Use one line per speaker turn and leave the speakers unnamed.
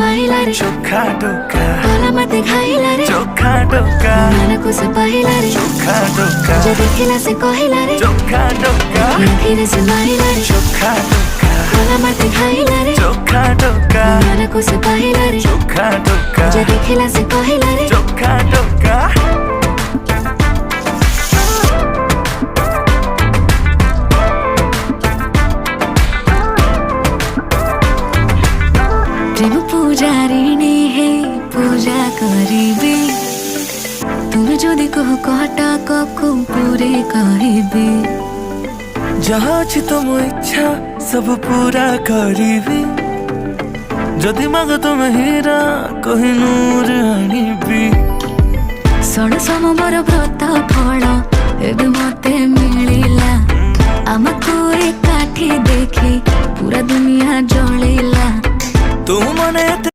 माइला रे
चोखा ढोका
भला मते खाइला रे
चोखा ढोका
मन को से पहिला रे
चोखा ढोका
जे देखिला से कहिला रे
चोखा ढोका
फिर से माइला रे
चोखा ढोका
भला मते खाइला रे
चोखा ढोका
मन को से पहिला रे
चोखा ढोका
जे देखिला से कहिला रे
चोखा ढोका
प्रेम पूजारिणी हे पूजा करिबे तुम जदि कह कहटा कको पूरे कहबे
जहाँ अछि तुम इच्छा सब पूरा करिबी जदि माग तुम हीरा कोहिनूर आनिबी
षण समर व्रत फल एबे मते मिलिला आमको एकाठी देखी पूरा दुनिया जलिला
तू मने